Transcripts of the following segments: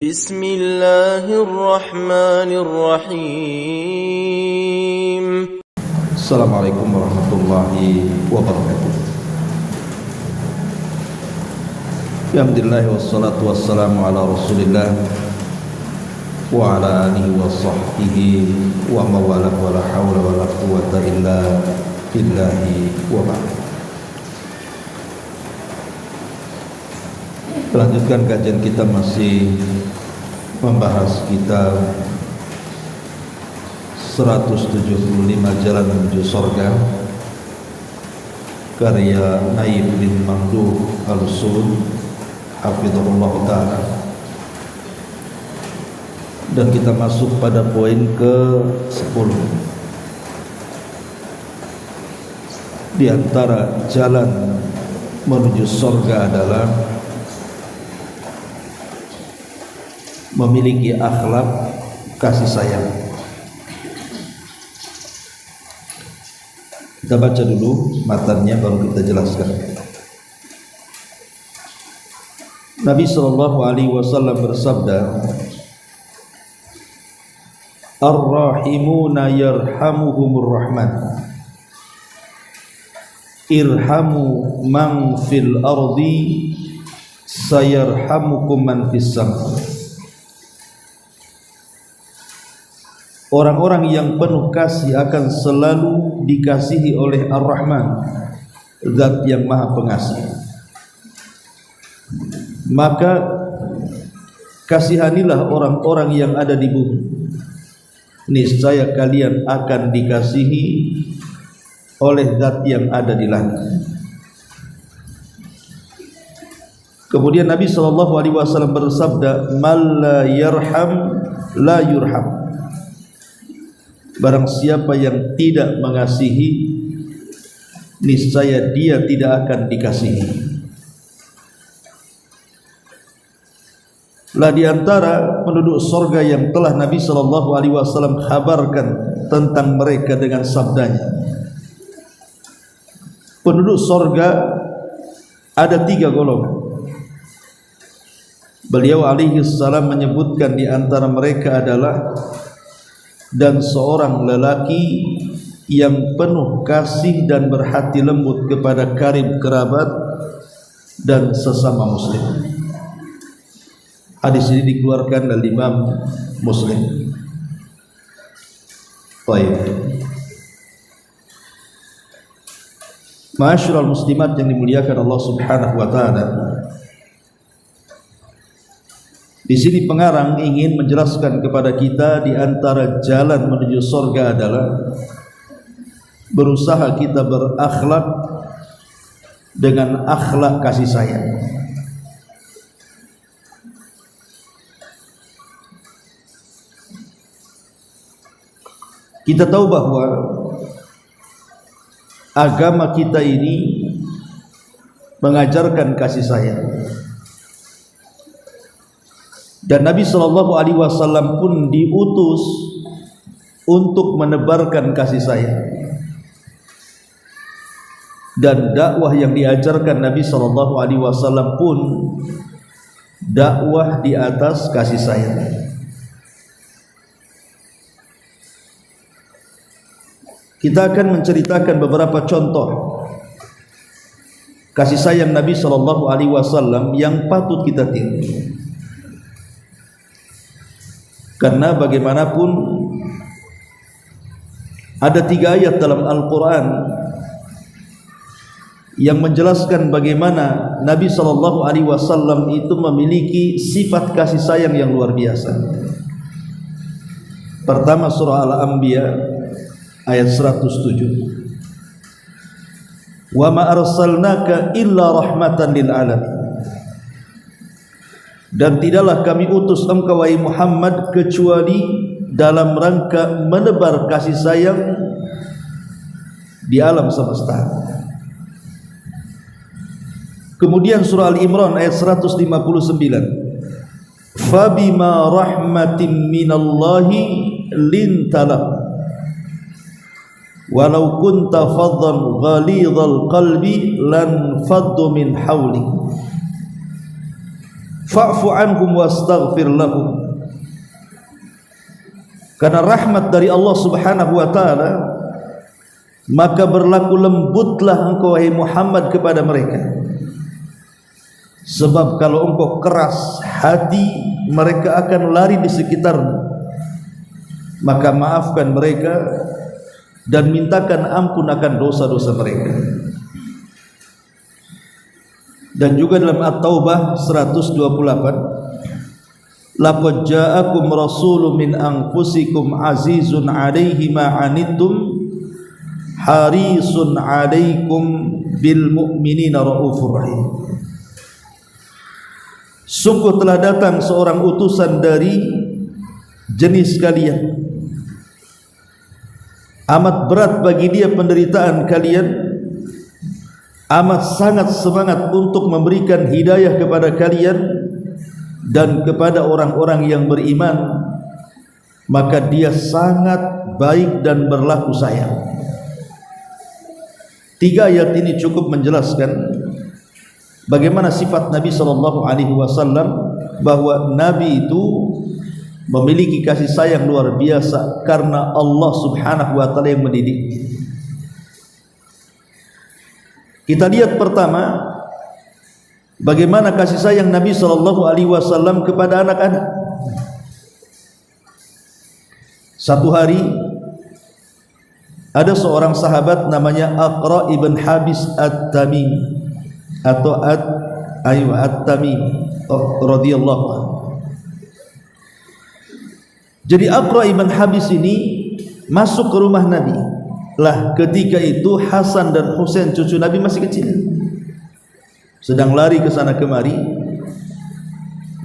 بسم الله الرحمن الرحيم. السلام عليكم ورحمة الله وبركاته. Alhamdulillah wassalatu wassalamu ala rasulillah wa ala alihi wa sahbihi wa mawalah wa la hawla wa la quwwata illa billahi wa ba'd. Melanjutkan kajian kita masih membahas kitab 175 Jalan Menuju Surga karya Naib bin Mamduh Al-Sud hafizahullah ta'ala, dan kita masuk pada poin ke-10. Di antara jalan menuju surga adalah memiliki akhlak kasih sayang. Kita baca dulu matanya baru kita jelaskan. Nabi SAW bersabda, Ar-rahimuna yarhamuhumur rahman, irhamu man fil ardi sayarhamukum man fis sama. Orang-orang yang penuh kasih akan selalu dikasihi oleh Ar-Rahman, Zat yang Maha Pengasih. Maka kasihanilah orang-orang yang ada di bumi, niscaya kalian akan dikasihi oleh Zat yang ada di langit. Kemudian Nabi SAW bersabda, Man la yarham la yurham. Barang siapa yang tidak mengasihi, niscaya dia tidak akan dikasihi. Lah di antara penduduk surga yang telah Nabi SAW kabarkan tentang mereka dengan sabdanya, penduduk surga ada 3 golongan. Beliau alaihi salam menyebutkan di antara mereka adalah, dan seorang lelaki yang penuh kasih dan berhati lembut kepada karib kerabat dan sesama muslim. Hadis ini dikeluarkan oleh Imam Muslim. Baik. Ma'asyiral muslimat yang dimuliakan Allah Subhanahu wa taala. Di sini pengarang ingin menjelaskan kepada kita di antara jalan menuju surga adalah berusaha kita berakhlak dengan akhlak kasih sayang. Kita tahu bahwa agama kita ini mengajarkan kasih sayang. Dan Nabi SAW pun diutus untuk menebarkan kasih sayang. Dan dakwah yang diajarkan Nabi SAW pun dakwah di atas kasih sayang. Kita akan menceritakan beberapa contoh kasih sayang Nabi SAW yang patut kita tiru. Karena bagaimanapun ada 3 ayat dalam Al-Quran yang menjelaskan bagaimana Nabi SAW itu memiliki sifat kasih sayang yang luar biasa. Pertama, surah Al-Anbiya ayat 107. Wa ma arsalnaka illa rahmatan lil alamin. Dan tidaklah kami utus engkau wahai Muhammad kecuali dalam rangka menebar kasih sayang di alam semesta. Kemudian surah Al-Imran ayat 159. Fabima rahmatin minallahi lintalam walau kunta faddan ghalidhal qalbi lan faddu min hawlik fa'fu anhum wastaghfir lahum. Karena rahmat dari Allah Subhanahu wa taala, maka berlaku lembutlah engkau wahai Muhammad kepada mereka. Sebab kalau engkau keras hati, mereka akan lari di sekitarmu. Maka maafkan mereka dan mintakan ampun akan dosa-dosa mereka. Dan juga dalam At-Taubah 128, laqad ja'akum rasulun min anfusikum azizun 'alaihi ma 'anittum harisun 'alaikum bil mu'minina raufur rahim. Sungguh telah datang seorang utusan dari jenis kalian, amat berat bagi dia penderitaan kalian, amat sangat semangat untuk memberikan hidayah kepada kalian dan kepada orang-orang yang beriman, maka dia sangat baik dan berlaku sayang. 3 ayat ini cukup menjelaskan bagaimana sifat Nabi SAW, bahwa Nabi itu memiliki kasih sayang luar biasa karena Allah Subhanahu wa taala yang mendidik. Kita lihat pertama bagaimana kasih sayang Nabi SAW kepada anak-anak. Satu hari ada seorang sahabat namanya Aqra ibn Habis At-Tamimi atau At-Tamimi radhiyallahu anhu. Jadi Aqra ibn Habis ini masuk ke rumah Nabi. Lah ketika itu Hasan dan Husain cucu Nabi masih kecil, sedang lari ke sana kemari,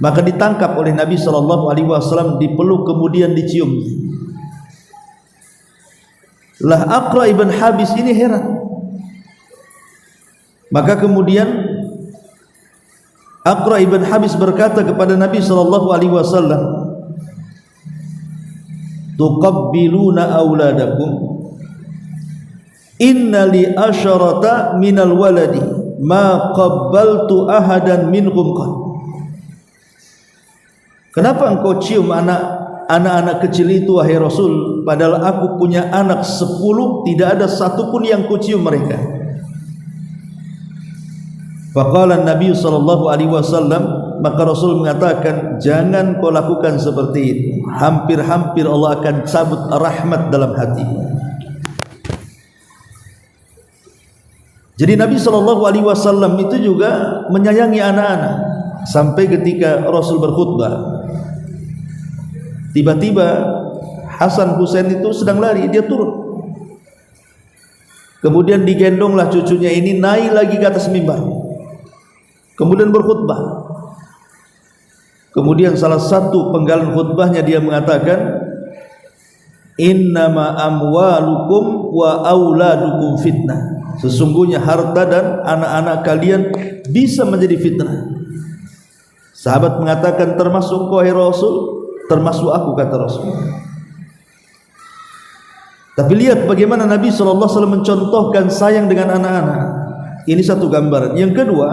maka ditangkap oleh Nabi SAW, dipeluk kemudian dicium. Lah Aqra ibn Habis ini heran. Maka kemudian Aqra ibn Habis berkata kepada Nabi SAW, tuqabbiluna auladakum, inna li asyarata minal waladi ma qabbaltu ahadan minhum qad. Kenapa engkau cium anak-anak kecil itu wahai Rasul, padahal aku punya anak 10, tidak ada satupun yang kucium mereka. Faqala Nabi SAW, maka Rasul mengatakan, jangan kau lakukan seperti itu, hampir-hampir Allah akan cabut rahmat dalam hati. Jadi Nabi SAW itu juga menyayangi anak-anak, sampai ketika Rasul berkhutbah, tiba-tiba Hasan Husain itu sedang lari, dia turun. Kemudian digendonglah cucunya ini naik lagi ke atas mimbar, kemudian berkhutbah. Kemudian salah satu penggalan khutbahnya dia mengatakan, innama amwalukum wa auladukum fitnah. Sesungguhnya harta dan anak-anak kalian bisa menjadi fitnah. Sahabat mengatakan, termasuk kau wahai Rasul? Termasuk aku, kata Rasul. Tapi lihat bagaimana Nabi SAW mencontohkan sayang dengan anak-anak. Ini satu gambaran. Yang kedua,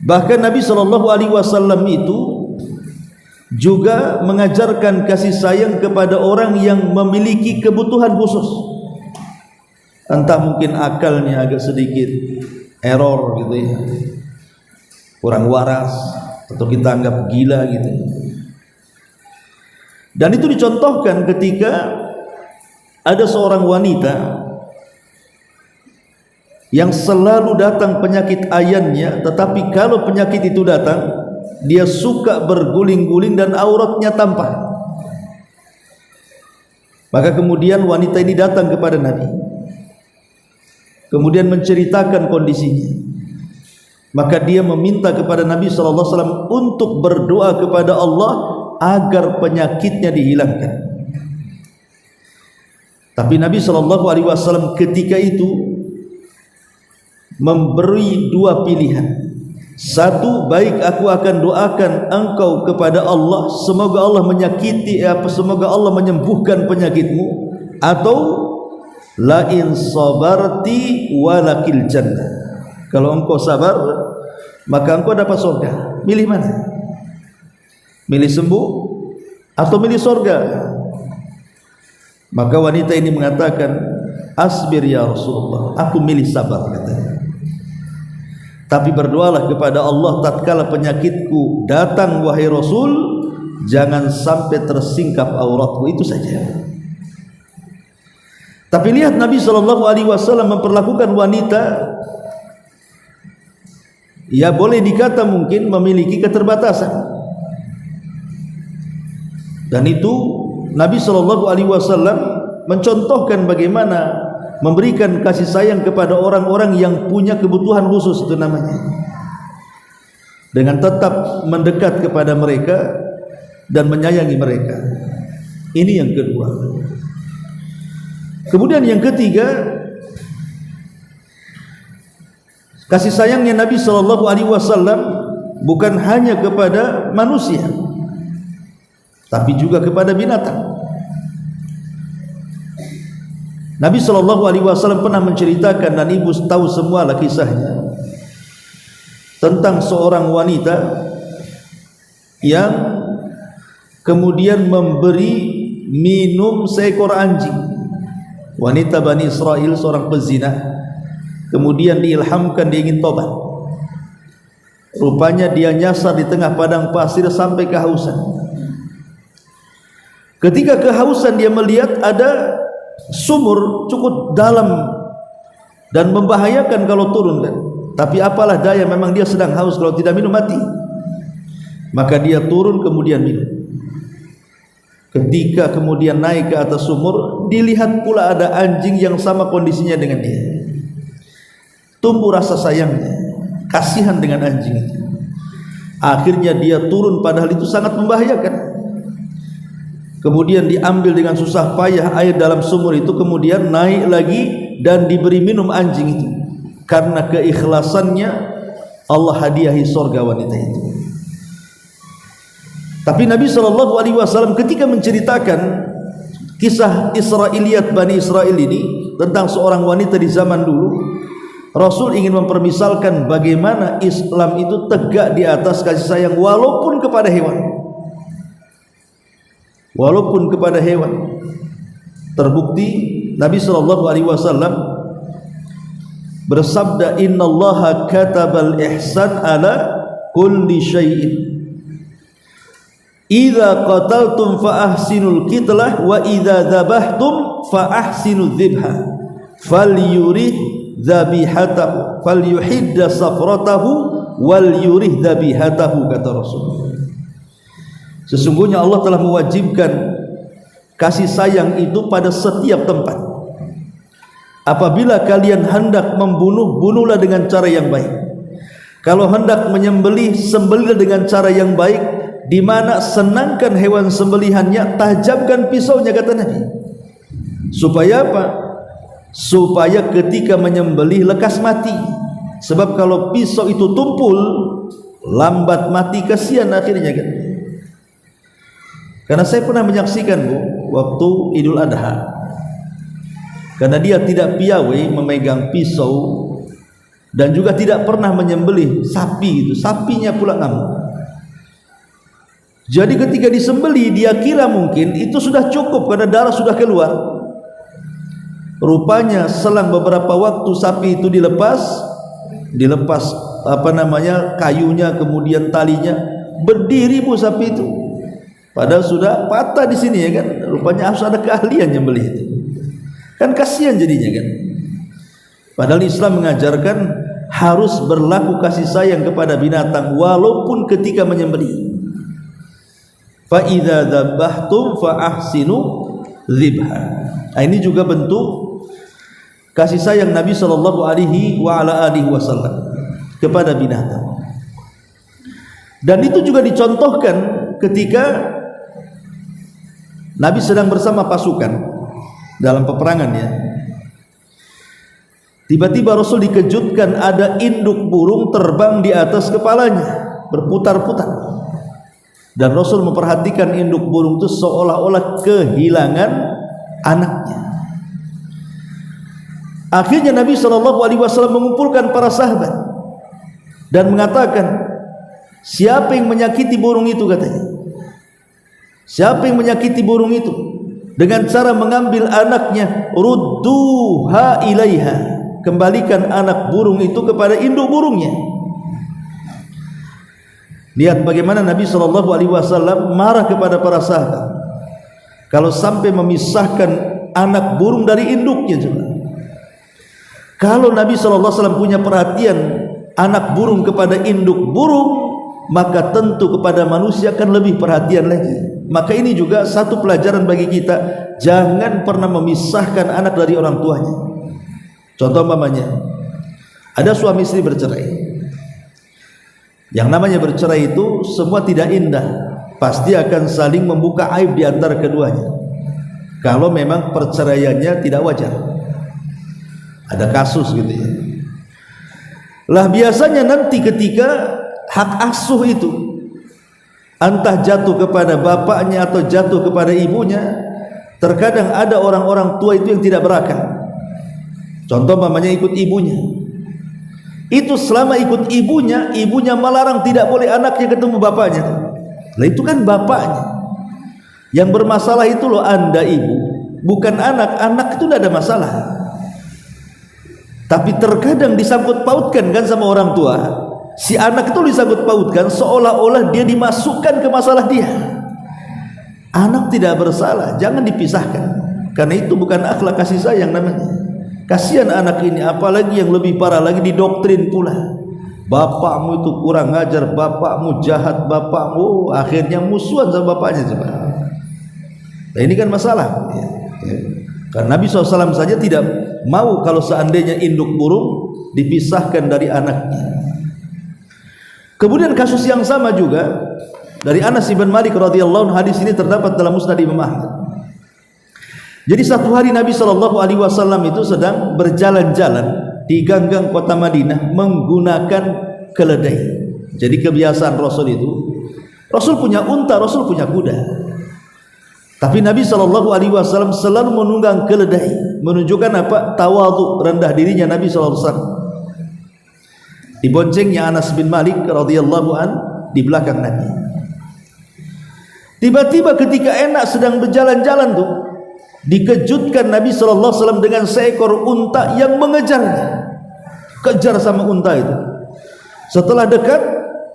bahkan Nabi SAW itu juga mengajarkan kasih sayang kepada orang yang memiliki kebutuhan khusus. Entah mungkin akalnya agak sedikit error gitu ya, kurang waras, atau kita anggap gila gitu. Dan itu dicontohkan ketika ada seorang wanita yang selalu datang penyakit ayannya, tetapi kalau penyakit itu datang, dia suka berguling-guling dan auratnya tampak. Maka kemudian wanita ini datang kepada Nabi, kemudian menceritakan kondisinya. Maka dia meminta kepada Nabi SAW untuk berdoa kepada Allah agar penyakitnya dihilangkan. Tapi Nabi SAW ketika itu memberi 2 pilihan. Satu, baik aku akan doakan engkau kepada Allah, semoga Allah semoga Allah menyembuhkan penyakitmu, atau la in sabarti walakil jannah, kalau engkau sabar maka engkau dapat surga. Milih mana? Milih sembuh atau milih surga? Maka wanita ini mengatakan, asbir ya Rasulullah, aku milih sabar, katanya. Tapi berdoalah kepada Allah tatkala penyakitku datang wahai Rasul, jangan sampai tersingkap auratku, itu saja. Tapi lihat Nabi SAW memperlakukan wanita, ya boleh dikata mungkin memiliki keterbatasan, dan itu Nabi SAW mencontohkan bagaimana memberikan kasih sayang kepada orang-orang yang punya kebutuhan khusus, itu namanya, dengan tetap mendekat kepada mereka dan menyayangi mereka. Ini yang kedua. Kemudian yang ketiga, kasih sayangnya Nabi SAW bukan hanya kepada manusia, tapi juga kepada binatang. Nabi SAW pernah menceritakan, dan ibu tahu semualah kisahnya, tentang seorang wanita yang kemudian memberi minum seekor anjing. Wanita Bani Israel, seorang pezina, kemudian diilhamkan dia ingin tobat. Rupanya dia nyasar di tengah padang pasir sampai kehausan. Ketika kehausan, dia melihat ada sumur cukup dalam dan membahayakan kalau turun, kan? Tapi apalah daya, memang dia sedang haus, kalau tidak minum mati. Maka dia turun kemudian minum. Ketika kemudian naik ke atas sumur, dilihat pula ada anjing yang sama kondisinya dengan dia. Tumbuh rasa sayangnya, kasihan dengan anjing itu. Akhirnya dia turun, padahal itu sangat membahayakan. Kemudian diambil dengan susah payah air dalam sumur itu, kemudian naik lagi dan diberi minum anjing itu. Karena keikhlasannya, Allah hadiahi surga wanita itu. Tapi Nabi SAW ketika menceritakan kisah Israiliyat Bani Israel ini tentang seorang wanita di zaman dulu, Rasul ingin mempermisalkan bagaimana Islam itu tegak di atas kasih sayang walaupun kepada hewan. Walaupun kepada hewan. Terbukti Nabi SAW bersabda, innallaha katabal ihsan ala kulli syai'in, idza qataltum fa ahsinul qitlah wa idza dzabhtum fa ahsinudz dzibha falyurih dzabihatahu falyuhidda safratahu wal yurih dzabihatahu, kata Rasul. Sesungguhnya Allah telah mewajibkan kasih sayang itu pada setiap tempat. Apabila kalian hendak membunuh, bunuhlah dengan cara yang baik. Kalau hendak menyembelih, sembelihlah dengan cara yang baik, di mana senangkan hewan sembelihannya, tajamkan pisaunya, kata Nabi. Supaya apa? Supaya ketika menyembelih lekas mati. Sebab kalau pisau itu tumpul, lambat mati, kasihan akhirnya, kan? Karena saya pernah menyaksikan, Bu, waktu Idul Adha, karena dia tidak piawai memegang pisau dan juga tidak pernah menyembelih sapi itu, sapinya pula ngamuk. Jadi ketika disembelih, dia kira mungkin itu sudah cukup karena darah sudah keluar. Rupanya selang beberapa waktu sapi itu dilepas kayunya, kemudian talinya, berdiri, Bu, sapi itu. Padahal sudah patah di sini, ya kan? Rupanya harus ada keahlian nyembelih itu. Kan kasihan jadinya, kan? Padahal Islam mengajarkan harus berlaku kasih sayang kepada binatang walaupun ketika menyembelih. Fa idza dzabhtum fa ahsinu dzibha. Nah, ini juga bentuk kasih sayang Nabi SAW kepada binatang. Dan itu juga dicontohkan ketika Nabi sedang bersama pasukan dalam peperangan, ya. Tiba-tiba Rasul dikejutkan ada induk burung terbang di atas kepalanya, berputar-putar. Dan Rasul memperhatikan induk burung itu seolah-olah kehilangan anaknya. Akhirnya Nabi SAW mengumpulkan para sahabat. dan mengatakan, siapa yang menyakiti burung itu, katanya, siapa yang menyakiti burung itu dengan cara mengambil anaknya, rudduha ilaiha, kembalikan anak burung itu kepada induk burungnya. Lihat bagaimana Nabi SAW marah kepada para sahabat kalau sampai memisahkan anak burung dari induknya. Coba, kalau Nabi SAW punya perhatian anak burung kepada induk burung, maka tentu kepada manusia akan lebih perhatian lagi. Maka ini juga satu pelajaran bagi kita, jangan pernah memisahkan anak dari orang tuanya. Contoh umpamanya, ada suami istri bercerai. Yang namanya bercerai itu semua tidak indah, pasti akan saling membuka aib di antara keduanya. Kalau memang perceraiannya tidak wajar, ada kasus gitu ya. Lah biasanya nanti ketika hak asuh itu entah jatuh kepada bapaknya atau jatuh kepada ibunya, terkadang ada orang-orang tua itu yang tidak berakal. Contoh umpamanya ikut ibunya. Itu selama ikut ibunya, ibunya melarang tidak boleh anaknya ketemu bapaknya. Lah itu kan bapaknya. Yang bermasalah itu loh Anda ibu, bukan anak. Anak itu tidak ada masalah. Tapi terkadang disangkut pautkan kan sama orang tua. Si anak itu disangkut pautkan seolah-olah dia dimasukkan ke masalah dia. Anak tidak bersalah, jangan dipisahkan. Karena itu bukan akhlak kasih sayang namanya. Kasihan anak ini, apalagi yang lebih parah lagi didoktrin pula. Bapakmu itu kurang ajar, bapakmu jahat, bapakmu, akhirnya musuhan sama bapaknya. Nah ini kan masalah. Karena Nabi SAW saja tidak mau kalau seandainya induk burung dipisahkan dari anaknya. Kemudian kasus yang sama juga dari Anas bin Malik radhiyallahu anhu, hadis ini terdapat dalam Musnad Imam Ahmad. Jadi satu hari Nabi SAW itu sedang berjalan-jalan di ganggang kota Madinah menggunakan keledai. Jadi kebiasaan Rasul itu, Rasul punya unta, Rasul punya kuda. Tapi Nabi SAW selalu menunggang keledai, menunjukkan apa? Tawadhu, rendah dirinya Nabi SAW. Diboncengnya Anas bin Malik radhiyallahu an di belakang Nabi. Tiba-tiba ketika enak sedang berjalan-jalan tuh, dikejutkan Nabi SAW dengan seekor unta yang mengejarnya. Kejar sama unta itu. Setelah dekat,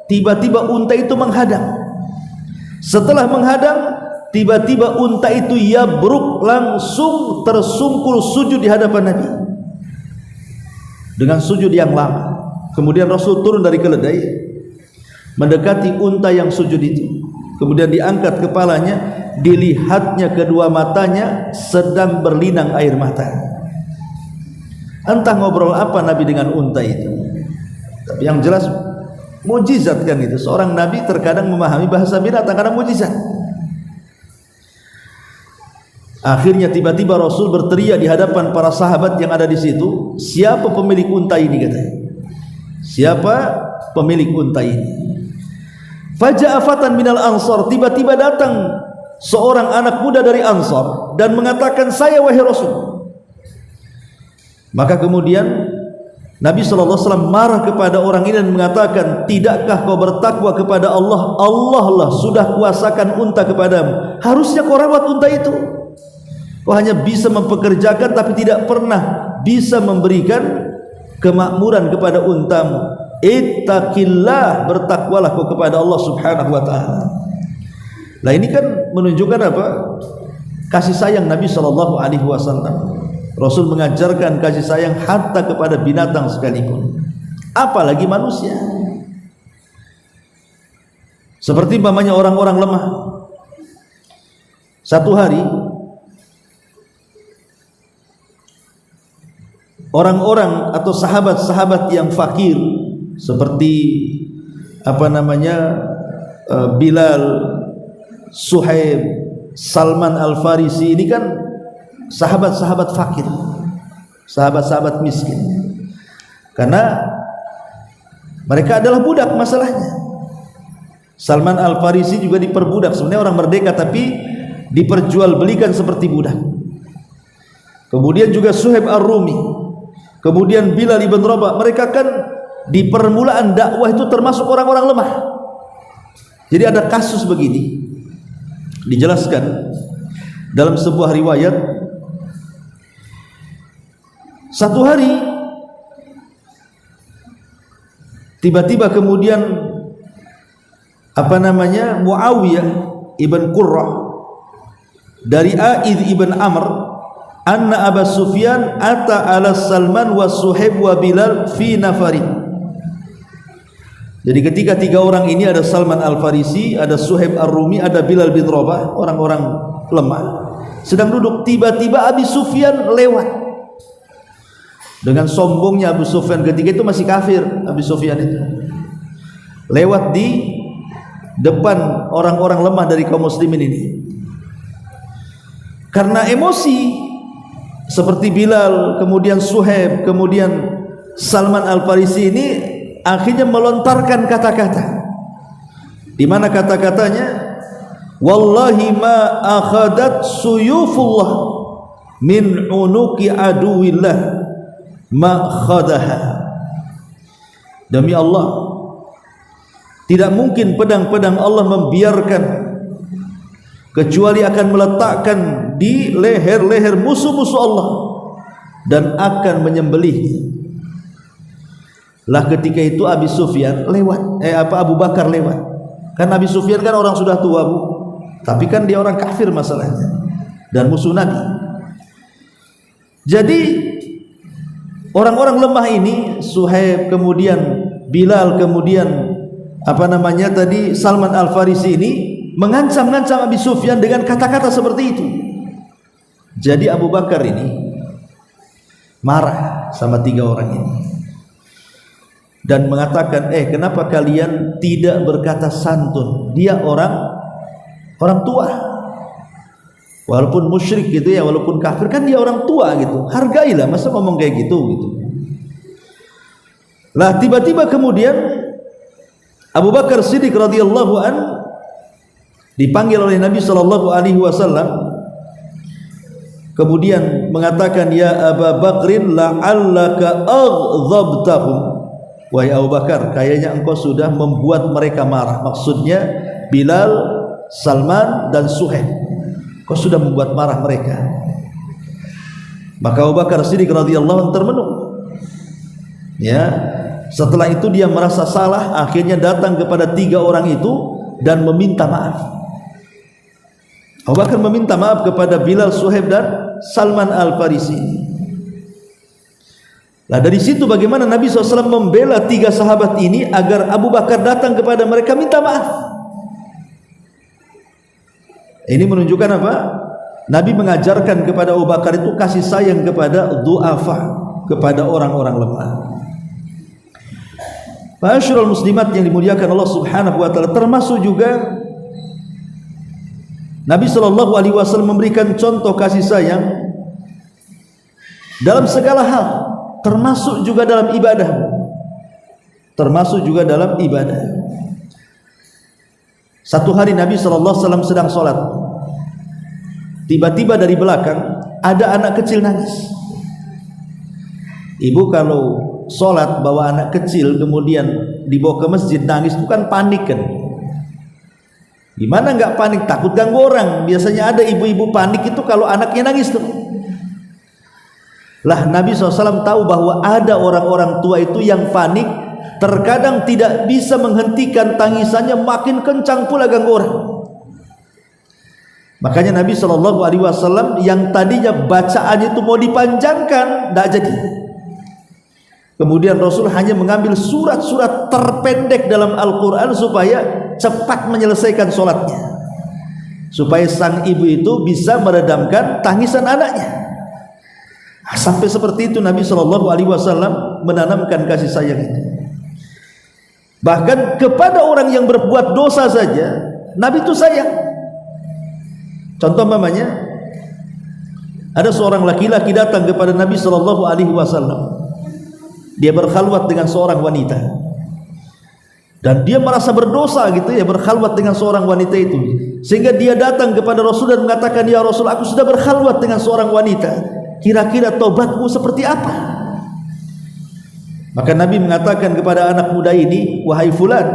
tiba-tiba unta itu menghadang. Setelah menghadang, tiba-tiba unta itu yabruk, langsung tersungkur sujud di hadapan Nabi dengan sujud yang lama. Kemudian Rasul turun dari keledai, mendekati unta yang sujud itu. Kemudian diangkat kepalanya, dilihatnya kedua matanya sedang berlinang air mata. Entah ngobrol apa Nabi dengan unta itu, tapi yang jelas mujizat kan itu. Seorang Nabi terkadang memahami bahasa binatang karena mujizat. Akhirnya tiba-tiba Rasul berteriak di hadapan para sahabat yang ada di situ, siapa pemilik unta ini, katanya. Siapa pemilik unta ini? Faja'a fatan minal ansar, tiba-tiba datang seorang anak muda dari Ansar dan mengatakan, saya wahai Rasul. Maka kemudian Nabi SAW marah kepada orang ini dan mengatakan, tidakkah kau bertakwa kepada Allah? Allah lah sudah kuasakan unta kepadamu, harusnya kau rawat unta itu. Kau hanya bisa mempekerjakan tapi tidak pernah bisa memberikan kemakmuran kepada untamu. Ittaqillah, bertakwalah kau kepada Allah Subhanahu wa taala. Nah ini kan menunjukkan apa? Kasih sayang Nabi SAW. Rasul mengajarkan kasih sayang hatta kepada binatang sekalipun, apalagi manusia. Seperti umpamanya orang-orang lemah. Satu hari orang-orang atau sahabat-sahabat yang fakir seperti apa namanya Bilal, Suhaib, Salman Al-Farisi, ini kan sahabat-sahabat fakir, sahabat-sahabat miskin, karena mereka adalah budak masalahnya. Salman Al-Farisi juga diperbudak, sebenarnya orang merdeka tapi diperjualbelikan seperti budak. Kemudian juga Suhaib Ar-Rumi, kemudian Bilal ibn Rabah, mereka kan di permulaan dakwah itu termasuk orang-orang lemah. Jadi ada kasus begini, dijelaskan dalam sebuah riwayat. Satu hari tiba-tiba kemudian Muawiyah ibn Qurrah dari A'idh ibn Amr anna Abu Sufyan ata ala Salman wa Suhaib wa Bilal fi nafari. Jadi ketika tiga orang ini, ada Salman Al-Farisi, ada Suhaib Ar-Rumi, ada Bilal bin Rabah, orang-orang lemah sedang duduk. Tiba-tiba Abu Sufyan lewat. Dengan sombongnya Abu Sufyan, ketika itu masih kafir Abu Sufyan itu, lewat di depan orang-orang lemah dari kaum muslimin ini. Karena emosi, seperti Bilal, kemudian Suhaib, kemudian Salman Al-Farisi ini akhirnya melontarkan kata-kata, di mana kata-katanya, wallahi ma akhadat suyufullah min unuki aduwillah ma khadaha. Demi Allah, tidak mungkin pedang-pedang Allah membiarkan kecuali akan meletakkan di leher-leher musuh-musuh Allah dan akan menyembelihnya. Lah ketika itu Abu Sufyan lewat, Abu Bakar lewat. Kan Abu Sufyan kan orang sudah tua, Bu. Tapi kan dia orang kafir masalahnya dan musuh Nabi. Jadi orang-orang lemah ini, Suhaib, kemudian Bilal, kemudian Salman Al-Farisi ini mengancam-ngancam Abu Sufyan dengan kata-kata seperti itu. Jadi Abu Bakar ini marah sama tiga orang ini dan mengatakan, kenapa kalian tidak berkata santun? Dia orang tua, walaupun musyrik gitu ya, walaupun kafir, kan dia orang tua gitu, hargailah, masa ngomong kayak gitu. Lah tiba-tiba kemudian Abu Bakar Siddiq radhiyallahu an dipanggil oleh Nabi sallallahu alaihi wasallam, kemudian mengatakan, ya Abu Bakrin la'allaka aghdhabtahum. Wahai Abu Bakar, kayaknya engkau sudah membuat mereka marah. Maksudnya Bilal, Salman dan Suhaib, kau sudah membuat marah mereka. Maka Abu Bakar Siddiq radhiyallahu anhu termenung. Ya, setelah itu dia merasa salah, akhirnya datang kepada tiga orang itu dan meminta maaf. Abu Bakar meminta maaf kepada Bilal, Suhaib dan Salman Al-Farisi. Nah dari situ bagaimana Nabi SAW membela tiga sahabat ini agar Abu Bakar datang kepada mereka minta maaf. Ini menunjukkan apa? Nabi mengajarkan kepada Abu Bakar itu kasih sayang kepada du'afa, kepada orang-orang lemah. Ma'asyiral muslimat yang dimuliakan Allah Subhanahu wa taala, termasuk juga Nabi sallallahu alaihi wasallam memberikan contoh kasih sayang dalam segala hal, termasuk juga dalam ibadah. Satu hari Nabi sallallahu alaihi wasallam sedang sholat. Tiba-tiba dari belakang ada anak kecil nangis. Ibu kalau sholat bawa anak kecil kemudian dibawa ke masjid nangis itu kan panik kan? Gimana nggak panik? Takut ganggu orang. Biasanya ada ibu-ibu panik itu kalau anaknya nangis tuh. Lah Nabi SAW tahu bahwa ada orang-orang tua itu yang panik, terkadang tidak bisa menghentikan tangisannya, makin kencang pula ganggu orang. Makanya Nabi SAW yang tadinya bacaannya itu mau dipanjangkan, tidak jadi. Kemudian Rasul hanya mengambil surat-surat terpendek dalam Al-Quran supaya cepat menyelesaikan sholatnya, supaya sang ibu itu bisa meredamkan tangisan anaknya. Sampai seperti itu Nabi SAW menanamkan kasih sayang itu. Bahkan kepada orang yang berbuat dosa saja Nabi itu sayang. Contoh mamanya, ada seorang laki-laki datang kepada Nabi SAW. Dia berkhalwat dengan seorang wanita dan dia merasa berdosa gitu ya, berkhalwat dengan seorang wanita itu, sehingga dia datang kepada Rasul dan mengatakan, ya Rasul, aku sudah berkhalwat dengan seorang wanita, kira-kira tobatku seperti apa? Maka Nabi mengatakan kepada anak muda ini, wahai fulan,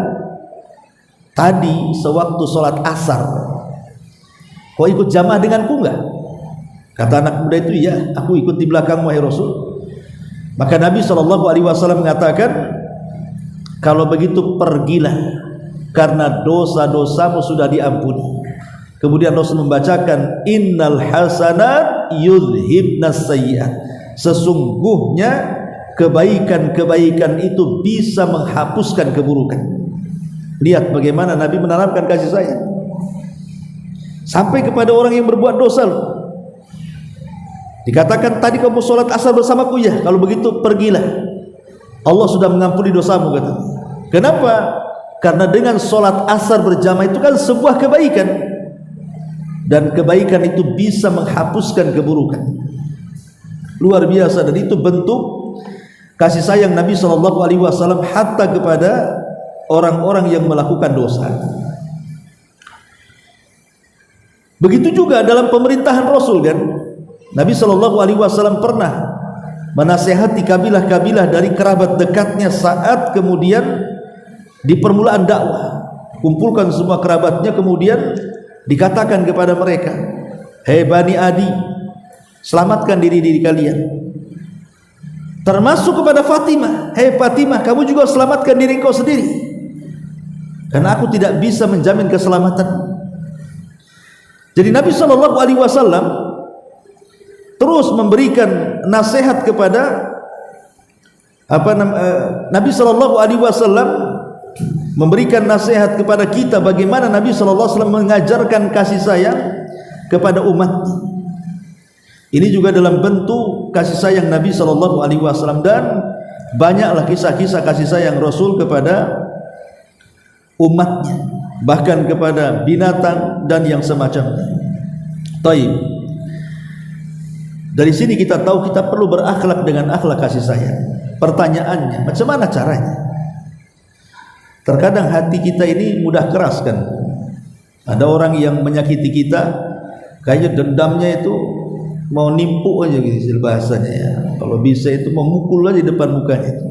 tadi sewaktu sholat asar kau ikut jamaah denganku enggak? Kata anak muda itu, iya, aku ikut di belakang wahai Rasul. Maka Nabi SAW mengatakan, kalau begitu pergilah, karena dosa-dosamu sudah diampuni. Kemudian Rasul membacakan, innal hasanat yudhibnas sayyi'at, sesungguhnya kebaikan-kebaikan itu bisa menghapuskan keburukan. Lihat bagaimana Nabi menanamkan kasih sayang sampai kepada orang yang berbuat dosa. Dikatakan, tadi kamu sholat asar bersamaku, ya, kalau begitu pergilah, Allah sudah mengampuni dosamu, kata. Kenapa? Karena dengan sholat asar berjamaah itu kan sebuah kebaikan, dan kebaikan itu bisa menghapuskan keburukan. Luar biasa. Dan itu bentuk kasih sayang Nabi SAW hatta kepada orang-orang yang melakukan dosa. Begitu juga dalam pemerintahan Rasul, kan, Nabi SAW pernah menasihati kabilah-kabilah dari kerabat dekatnya saat kemudian di permulaan dakwah. Kumpulkan semua kerabatnya, kemudian dikatakan kepada mereka, hei Bani Adi, selamatkan diri kalian. Termasuk kepada Fatimah, hei Fatimah, kamu juga selamatkan diri engkau sendiri, karena aku tidak bisa menjamin keselamatan. Jadi Nabi SAW terus memberikan nasihat kepada Nabi SAW memberikan nasihat kepada kita bagaimana Nabi SAW mengajarkan kasih sayang kepada umat. Ini juga dalam bentuk kasih sayang Nabi SAW, dan banyaklah kisah-kisah kasih sayang Rasul kepada umatnya, bahkan kepada binatang dan yang semacamnya. Taib. Dari sini kita tahu kita perlu berakhlak dengan akhlak kasih sayang. Pertanyaannya, macam mana caranya? Terkadang hati kita ini mudah keras, kan. Ada orang yang menyakiti kita, kayaknya dendamnya itu mau nimpuk aja gitu bahasanya, ya. Kalau bisa itu memukul aja depan mukanya itu.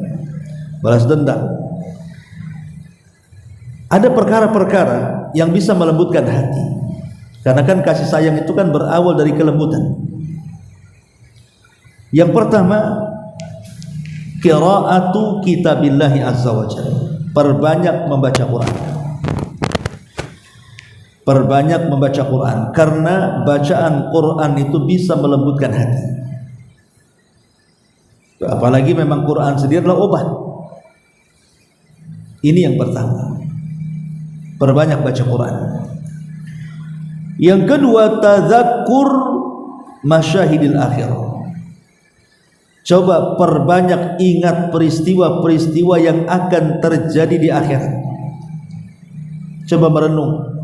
Balas dendam. Ada perkara-perkara yang bisa melembutkan hati. Karena kan kasih sayang itu kan berawal dari kelembutan. Yang pertama, qiraatu kitabillahi azza wa jalla. Perbanyak membaca Quran. Perbanyak membaca Quran, karena bacaan Quran itu bisa melembutkan hati. Apalagi memang Quran sendiri adalah obat. Ini yang pertama. Perbanyak baca Quran. Yang kedua, tadzakkur masyahidil akhirah. Coba perbanyak ingat peristiwa-peristiwa yang akan terjadi di akhirat. Coba merenung.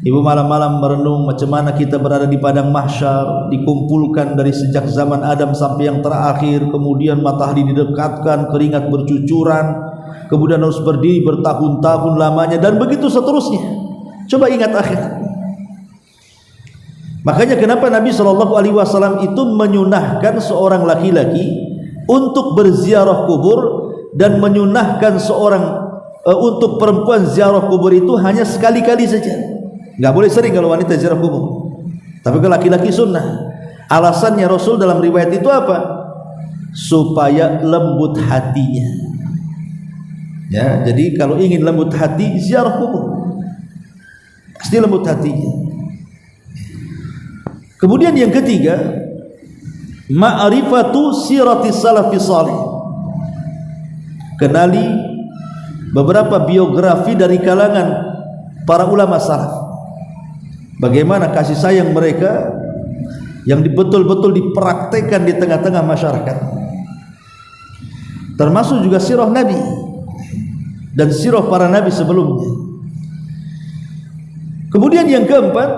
Ibu malam-malam merenung macam mana kita berada di padang mahsyar, dikumpulkan dari sejak zaman Adam sampai yang terakhir, kemudian matahari didekatkan, keringat bercucuran, kemudian harus berdiri bertahun-tahun lamanya, dan begitu seterusnya. Coba ingat akhirat. Makanya kenapa Nabi SAW itu menyunahkan seorang laki-laki untuk berziarah kubur, dan menyunahkan untuk perempuan ziarah kubur itu hanya sekali-kali saja. Nggak boleh sering kalau wanita ziarah kubur. Tapi kalau laki-laki sunnah. Alasannya Rasul dalam riwayat itu apa? Supaya lembut hatinya. Ya, jadi kalau ingin lembut hati, ziarah kubur. Pasti lembut hatinya. Kemudian yang ketiga, ma'rifatu sirati salafi salih. Kenali beberapa biografi dari kalangan para ulama salaf. Bagaimana kasih sayang mereka yang betul-betul dipraktekkan di tengah-tengah masyarakat. Termasuk juga sirah Nabi dan sirah para nabi sebelumnya. Kemudian yang keempat,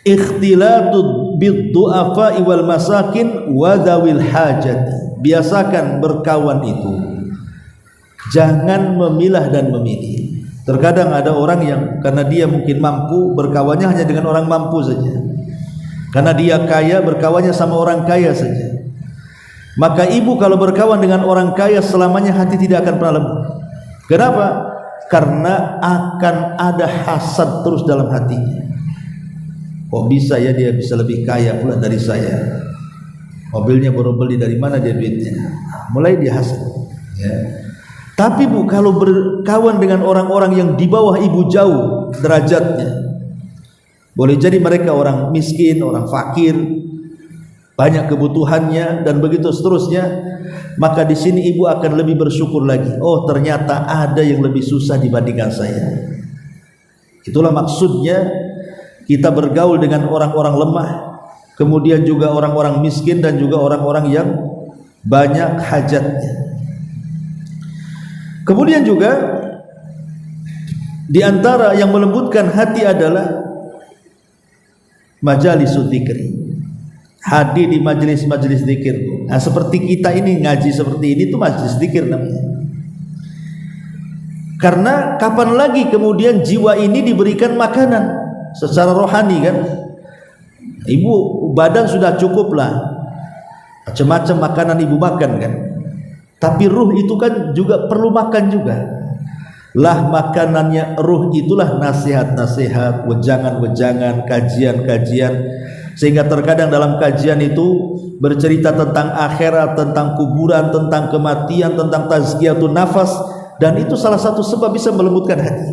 ikhtilatu bid-du'afa wal masakin wa dzawil hajat. Biasakan berkawan itu, jangan memilah dan memilih. Terkadang ada orang yang karena dia mungkin mampu, berkawannya hanya dengan orang mampu saja. Karena dia kaya, berkawannya sama orang kaya saja. Maka ibu kalau berkawan dengan orang kaya selamanya hati tidak akan pernah lembut. Kenapa? Karena akan ada hasad terus dalam hatinya. Kok bisa ya dia bisa lebih kaya pula dari saya? Mobilnya baru beli, dari mana dia duitnya? Mulai dia hasad. Ya. Tapi bu, kalau berkawan dengan orang-orang yang di bawah ibu jauh derajatnya, boleh jadi mereka orang miskin, orang fakir, banyak kebutuhannya dan begitu seterusnya, maka di sini ibu akan lebih bersyukur lagi. Oh, ternyata ada yang lebih susah dibandingkan saya. Itulah maksudnya kita bergaul dengan orang-orang lemah, kemudian juga orang-orang miskin dan juga orang-orang yang banyak hajatnya. Kemudian juga di antara yang melembutkan hati adalah majalisul dzikri. Hadir di majelis-majelis zikir. Nah, seperti kita ini ngaji seperti ini itu majelis zikir namanya. Karena kapan lagi kemudian jiwa ini diberikan makanan secara rohani kan? Ibu badan sudah cukup lah, macam-macam makanan ibu makan kan. Tapi ruh itu kan juga perlu makan juga. Lah makanannya ruh itulah nasihat-nasihat, wejangan-wejangan, kajian-kajian. Sehingga terkadang dalam kajian itu bercerita tentang akhirat, tentang kuburan, tentang kematian, tentang tazkiyatun nafas, dan itu salah satu sebab bisa melembutkan hati.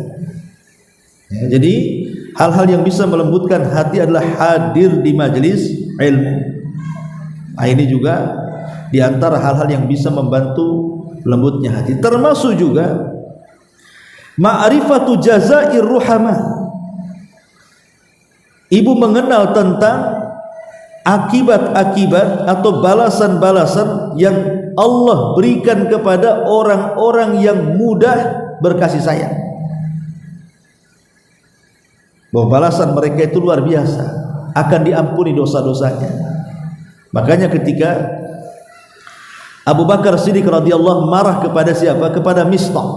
Ya, jadi hal-hal yang bisa melembutkan hati adalah hadir di majelis ilmu. Nah, ini juga di antara hal-hal yang bisa membantu lembutnya hati. Termasuk juga ma'rifatu jazair ruhamah. Ibu mengenal tentang akibat-akibat atau balasan-balasan yang Allah berikan kepada orang-orang yang mudah berkasih sayang. Bahwa balasan mereka itu luar biasa, akan diampuni dosa-dosanya. Makanya ketika Abu Bakar Siddiq radhiyallahu marah kepada siapa? Kepada Mistah.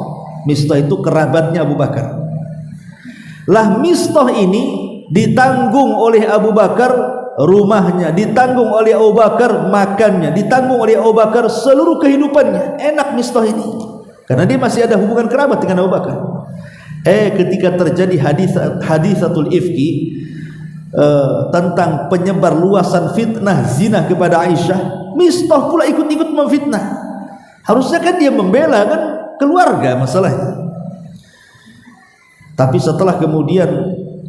Mistah itu kerabatnya Abu Bakar. Lah Mistah ini ditanggung oleh Abu Bakar rumahnya, ditanggung oleh Abu Bakar makannya, ditanggung oleh Abu Bakar seluruh kehidupannya. Enak Mistah ini karena dia masih ada hubungan kerabat dengan Abu Bakar. Ketika terjadi hadisatul ifki, tentang penyebar luasan fitnah zina kepada Aisyah, Mistah pula ikut-ikut memfitnah. Harusnya kan dia membela kan keluarga masalahnya. Tapi setelah kemudian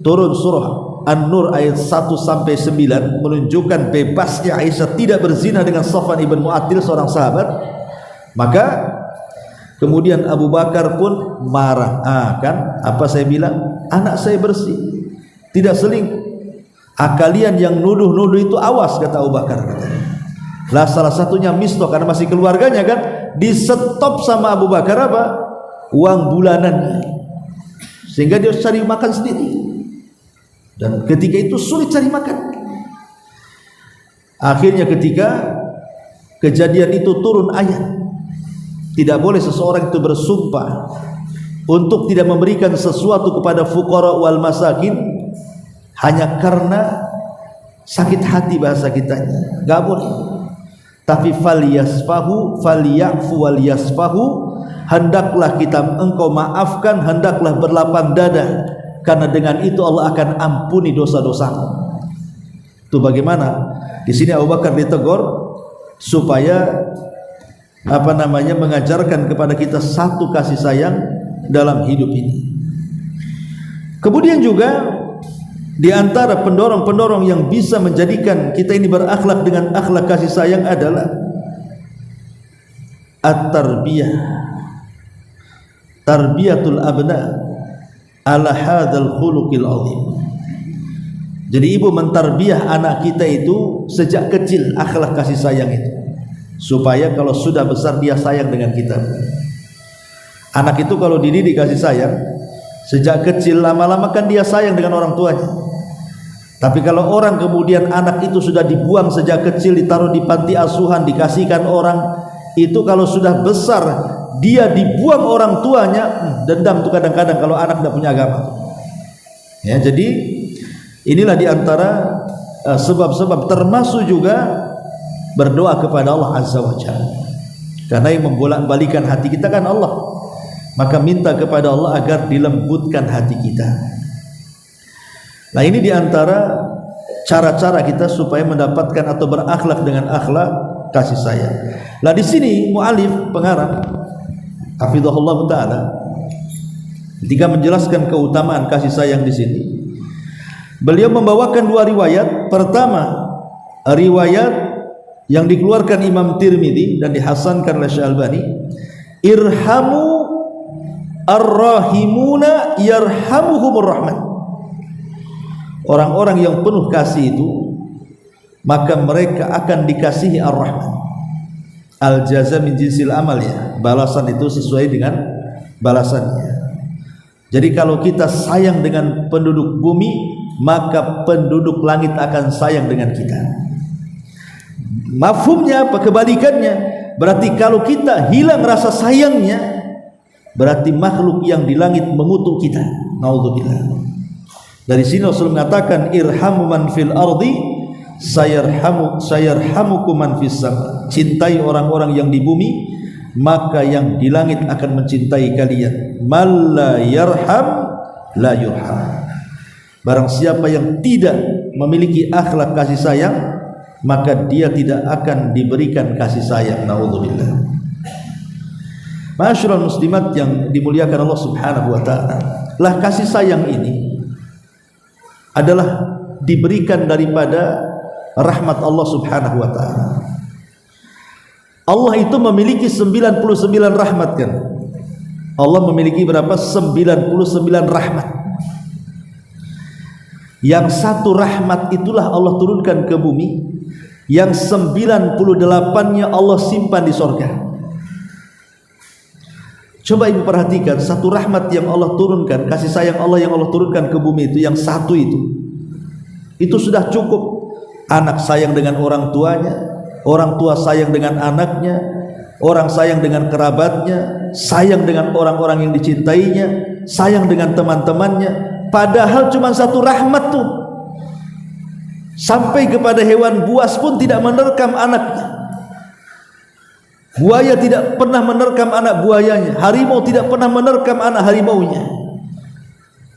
turun surah An-Nur ayat 1-9 menunjukkan bebasnya Aisyah tidak berzina dengan Safwan ibn Mu'attil, seorang sahabat, maka kemudian Abu Bakar pun marah. Kan apa saya bilang, anak saya bersih, tidak selingkuh. Kalian yang nuduh-nuduh itu awas, kata Abu Bakar. Lah salah satunya Mistah, karena masih keluarganya kan, di stop sama Abu Bakar apa? Uang bulanannya, sehingga dia cari makan sendiri. Dan ketika itu sulit cari makan. Akhirnya ketika kejadian itu turun ayat, tidak boleh seseorang itu bersumpah untuk tidak memberikan sesuatu kepada fuqara wal masakin hanya karena sakit hati, bahasa kitanya, enggak boleh. Tapi falyasfahu falyafu wal yasfahu, hendaklah engkau maafkan, hendaklah berlapang dada, karena dengan itu Allah akan ampuni dosa-dosamu. Itu bagaimana? Di sini Abu Bakar ditegur supaya mengajarkan kepada kita satu kasih sayang dalam hidup ini. Kemudian juga di antara pendorong-pendorong yang bisa menjadikan kita ini berakhlak dengan akhlak kasih sayang adalah at-tarbiyah, tarbiyatul abna ala hadzal khuluqil azim. Jadi ibu mentarbiyah anak kita itu sejak kecil akhlak kasih sayang itu, supaya kalau sudah besar dia sayang dengan kita. Anak itu kalau dididik kasih sayang sejak kecil, lama-lama kan dia sayang dengan orang tuanya. Tapi kalau orang kemudian anak itu sudah dibuang sejak kecil, ditaruh di panti asuhan, dikasihkan orang, itu kalau sudah besar dia dibuang orang tuanya, dendam tuh kadang-kadang kalau anak tidak punya agama. Ya, jadi inilah diantara sebab-sebab, termasuk juga berdoa kepada Allah Azza wa Jalla. Karena yang membolak-balikan hati kita kan Allah. Maka minta kepada Allah agar dilembutkan hati kita. Nah, ini diantara cara-cara kita supaya mendapatkan atau berakhlak dengan akhlak kasih sayang. Nah, di sini mu'alif pengarang hafizahullah taala ketika menjelaskan keutamaan kasih sayang di sini, beliau membawakan dua riwayat. Pertama, riwayat yang dikeluarkan Imam Tirmidzi dan dihasankan oleh Syekh Albani, irhamu ar-rahimuna yarhamuhumur rahman. Orang-orang yang penuh kasih itu, maka mereka akan dikasihi ar-rahman. Al-jaza min jinsil amal, ya, balasan itu sesuai dengan balasannya. Jadi kalau kita sayang dengan penduduk bumi, maka penduduk langit akan sayang dengan kita. Mafhumnya apa? Kebalikannya. Berarti kalau kita hilang rasa sayangnya, berarti makhluk yang di langit mengutuk kita. Naudzubillah. Dari sini Rasul mengatakan, irhamu man fil ardi sayarhamukum man fis sama. Cintai orang-orang yang di bumi, maka yang di langit akan mencintai kalian. Man la yarham la yurham. Barang siapa yang tidak memiliki akhlak kasih sayang, maka dia tidak akan diberikan kasih sayang. Naudzubillah. Ma'asyiral muslimat yang dimuliakan Allah Subhanahu wa taala, lah kasih sayang ini adalah diberikan daripada rahmat Allah Subhanahu wa taala. Allah itu memiliki 99 rahmat kan? Allah memiliki berapa? 99 rahmat. Yang satu rahmat itulah Allah turunkan ke bumi, yang 98-nya Allah simpan di sorga. Coba ibu perhatikan, satu rahmat yang Allah turunkan, kasih sayang Allah yang Allah turunkan ke bumi itu, yang satu itu sudah cukup. Anak sayang dengan orang tuanya, orang tua sayang dengan anaknya, orang sayang dengan kerabatnya, sayang dengan orang-orang yang dicintainya, sayang dengan teman-temannya. Padahal cuma satu rahmat tuh. Sampai kepada hewan buas pun tidak menerkam anaknya. Buaya tidak pernah menerkam anak buayanya. Harimau tidak pernah menerkam anak harimaunya.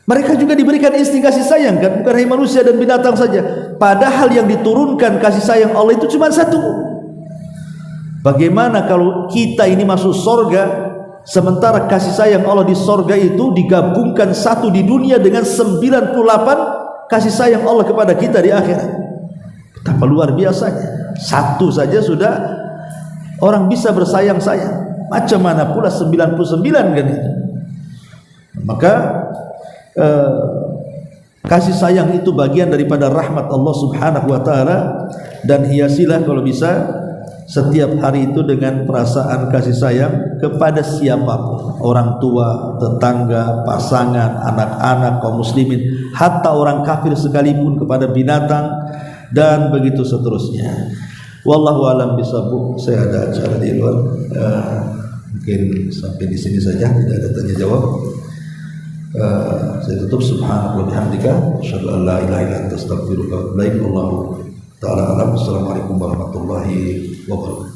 Mereka juga diberikan insting kasih sayang kan? Bukan hanya manusia dan binatang saja. Padahal yang diturunkan kasih sayang Allah itu cuma satu. Bagaimana kalau kita ini masuk sorga, sementara kasih sayang Allah di sorga itu digabungkan satu di dunia dengan 98 kasih sayang Allah kepada kita di akhirat. Betapa luar biasanya. Satu saja sudah orang bisa bersayang-sayang. Macam mana pula 99 kan itu. Maka kasih sayang itu bagian daripada rahmat Allah Subhanahu wa taala, dan hiasilah kalau bisa setiap hari itu dengan perasaan kasih sayang kepada siapapun, orang tua, tetangga, pasangan, anak-anak, kaum muslimin, hatta orang kafir sekalipun, kepada binatang, dan begitu seterusnya. Wallahu alam bisawab. Saya ada acara di luar, mungkin sampai di sini saja, tidak ada tanya jawab. Saya tutup. Subhanallah bihamdika, asyhadu an la ilaha illa anta, astaghfiruka wa atubu ilaik. Wallahu ta'ala alam. Assalamualaikum warahmatullahi wabarakatuh.